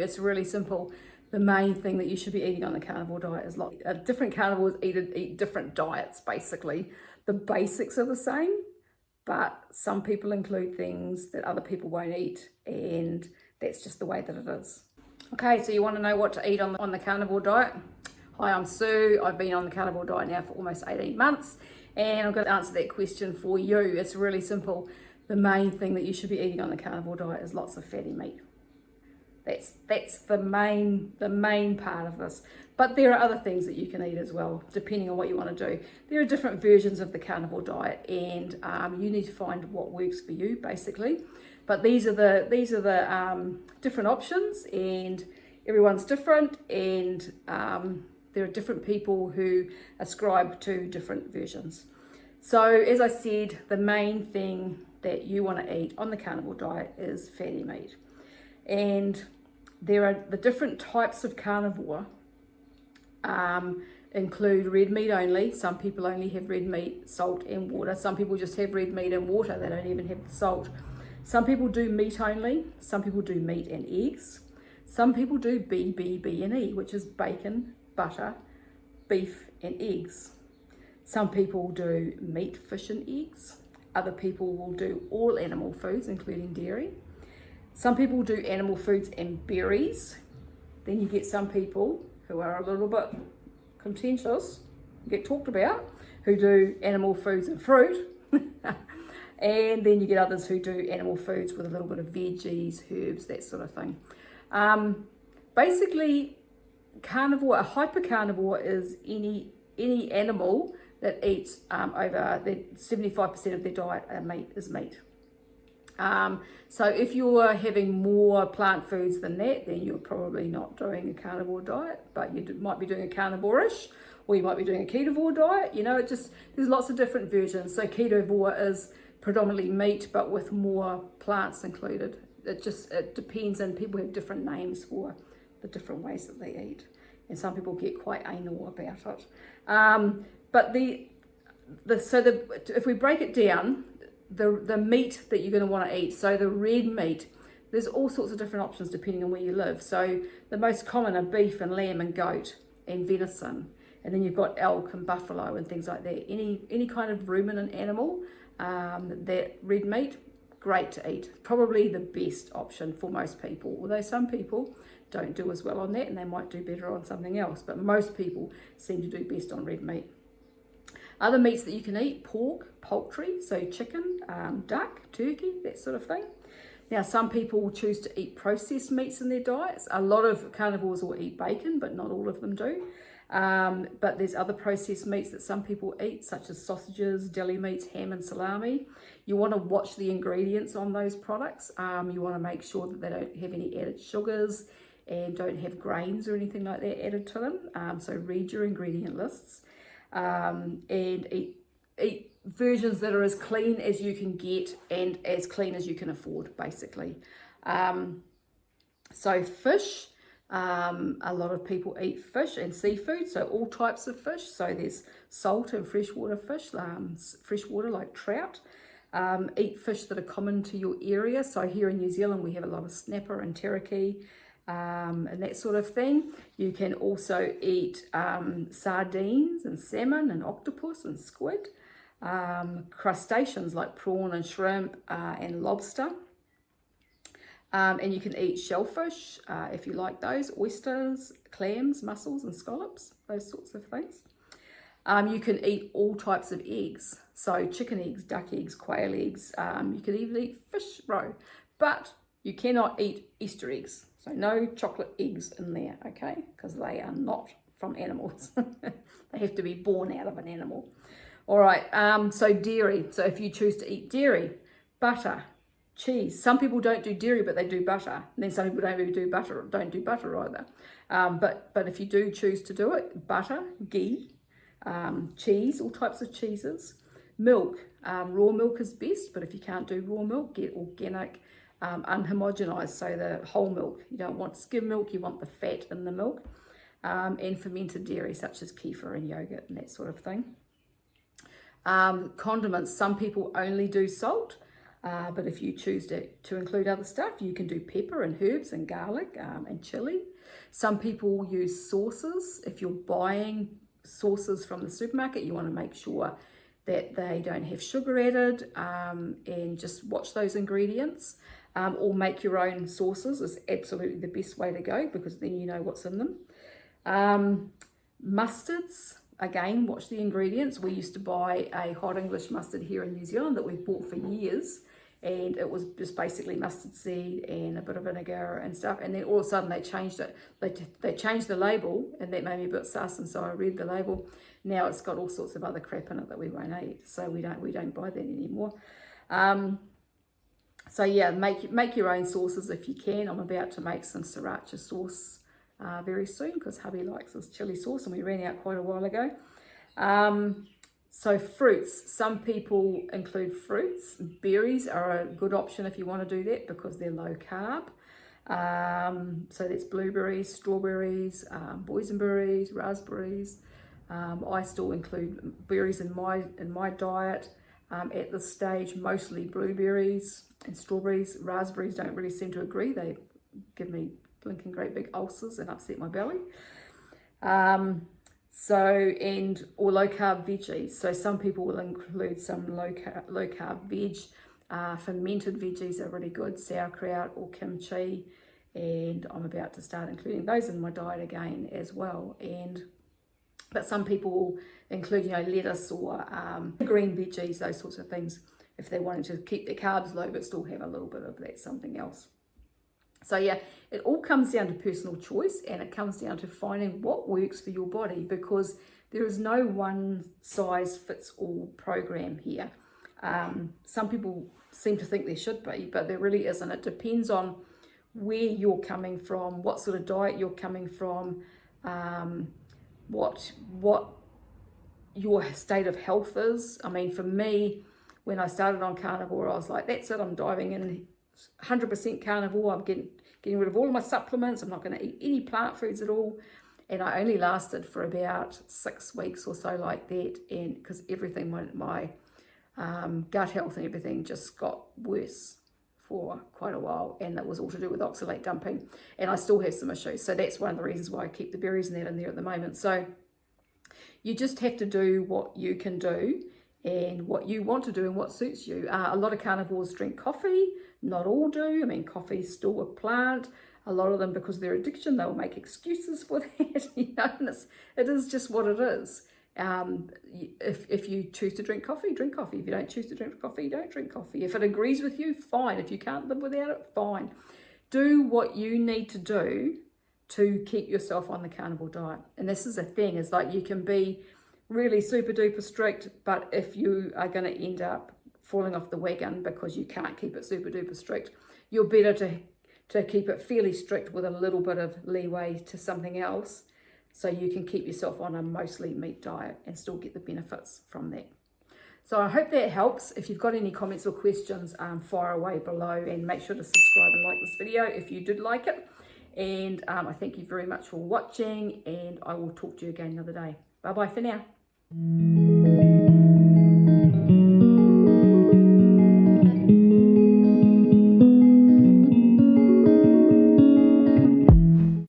It's really simple. The main thing that you should be eating on the carnivore diet is different carnivores eat different diets, basically. The basics are the same, but some people include things that other people won't eat, and that's just the way that it is. Okay, so you want to know what to eat on the carnivore diet? Hi, I'm Sue. I've been on the carnivore diet now for almost 18 months, and I'm going to answer that question for you. It's really simple. The main thing that you should be eating on the carnivore diet is lots of fatty meat. That's the main part of this. But there are other things that you can eat as well, depending on what you want to do. There are different versions of the carnivore diet, and you need to find what works for you, basically. But these are the different options, and everyone's different, and there are different people who ascribe to different versions. So as I said, the main thing that you want to eat on the carnivore diet is fatty meat. And there are the different types of carnivore include red meat only. Some people only have red meat, salt and water. Some people just have red meat and water. They don't even have the salt. Some people do meat only. Some people do meat and eggs. Some people do B, and E, which is bacon, butter, beef and eggs. Some people do meat, fish and eggs. Other people will do all animal foods, including dairy. Some people do animal foods and berries. Then you get some people who are a little bit contentious, get talked about, who do animal foods and fruit. And then you get others who do animal foods with a little bit of veggies, herbs, that sort of thing. Basically, carnivore, a hypercarnivore is any animal that eats over 75% of their diet is meat. So if you're having more plant foods than that, then you're probably not doing a carnivore diet, but you might be doing a carnivore-ish, or you might be doing a ketovore diet. You know, there's lots of different versions. So ketovore is predominantly meat, but with more plants included. It depends, and people have different names for the different ways that they eat. And some people get quite anal about it. But if we break it down, the meat that you're going to want to eat, so the red meat, there's all sorts of different options depending on where you live. So the most common are beef and lamb and goat and venison, and then you've got elk and buffalo and things like that. Any kind of ruminant animal, that red meat, great to eat. Probably the best option for most people, although some people don't do as well on that and they might do better on something else, but most people seem to do best on red meat. Other meats that you can eat: pork, poultry, so chicken, duck, turkey, that sort of thing. Now, some people will choose to eat processed meats in their diets. A lot of carnivores will eat bacon, but not all of them do. But there's other processed meats that some people eat, such as sausages, deli meats, ham and salami. You want to watch the ingredients on those products. You want to make sure that they don't have any added sugars and don't have grains or anything like that added to them. So read your ingredient lists. And eat versions that are as clean as you can get and as clean as you can afford, basically. So fish, a lot of people eat fish and seafood, so all types of fish. So there's salt and freshwater fish, freshwater like trout. Eat fish that are common to your area. So here in New Zealand we have a lot of snapper and teriyaki, and that sort of thing. You can also eat sardines and salmon and octopus and squid, crustaceans like prawn and shrimp and lobster. And you can eat shellfish if you like those, oysters, clams, mussels and scallops, those sorts of things. You can eat all types of eggs, so chicken eggs, duck eggs, quail eggs. You can even eat fish roe, but you cannot eat Easter eggs. So no chocolate eggs in there, okay? Because they are not from animals. They have to be born out of an animal. All right, so dairy. So if you choose to eat dairy, butter, cheese. Some people don't do dairy, but they do butter. And then some people don't do butter either. But if you do choose to do it, butter, ghee, cheese, all types of cheeses, milk. Raw milk is best, but if you can't do raw milk, get organic, unhomogenized, so the whole milk. You don't want skim milk, you want the fat in the milk. And fermented dairy, such as kefir and yogurt and that sort of thing. Condiments, some people only do salt. But if you choose to include other stuff, you can do pepper and herbs and garlic and chili. Some people use sauces. If you're buying sauces from the supermarket, you want to make sure that they don't have sugar added, and just watch those ingredients. Or make your own sauces is absolutely the best way to go, because then you know what's in them. Mustards, again, watch the ingredients. We used to buy a hot English mustard here in New Zealand that we've bought for years, and it was just basically mustard seed and a bit of vinegar and stuff, and then all of a sudden they changed it. They changed the label, and that made me a bit sus, and so I read the label. Now it's got all sorts of other crap in it that we won't eat, so we don't buy that anymore. So yeah, make your own sauces if you can. I'm about to make some sriracha sauce very soon, because hubby likes his chili sauce, and we ran out quite a while ago. So fruits, some people include fruits. Berries are a good option if you want to do that, because they're low carb. So that's blueberries, strawberries, boysenberries, raspberries. I still include berries in my diet. At this stage, mostly blueberries and strawberries. Raspberries don't really seem to agree. They give me blinking great big ulcers and upset my belly. Or low carb veggies. So some people will include some low carb veg. Fermented veggies are really good, sauerkraut or kimchi, and I'm about to start including those in my diet again as well. But some people will include, lettuce or green veggies, those sorts of things, if they wanted to keep their carbs low but still have a little bit of that something else. So yeah, it all comes down to personal choice, and it comes down to finding what works for your body, because there is no one size fits all program here. Some people seem to think there should be, but there really isn't. It depends on where you're coming from, what sort of diet you're coming from, what your state of health is. I mean, for me, when I started on carnivore, I was like, that's it, I'm diving in 100% carnivore. I'm getting rid of all of my supplements. I'm not going to eat any plant foods at all. And I only lasted for about 6 weeks or so like that, and because everything, my gut health and everything just got worse for quite a while, and that was all to do with oxalate dumping, and I still have some issues. So that's one of the reasons why I keep the berries and that in there at the moment. So you just have to do what you can do and what you want to do and what suits you. A lot of carnivores drink coffee, not all do. I mean, coffee's still a plant. A lot of them, because of their addiction, they'll make excuses for that, and it is just what it is. If you choose to drink coffee, drink coffee. If you don't choose to drink coffee, don't drink coffee. If it agrees with you, fine. If you can't live without it, fine. Do what you need to do to keep yourself on the carnivore diet. And this is a thing, is like, you can be really super duper strict, but if you are going to end up falling off the wagon because you can't keep it super duper strict, you're better to keep it fairly strict with a little bit of leeway to something else, so you can keep yourself on a mostly meat diet and still get the benefits from that. So I hope that helps. If you've got any comments or questions, fire away below, and make sure to subscribe and like this video if you did like it. And I thank you very much for watching, and I will talk to you again another day. Bye bye for now.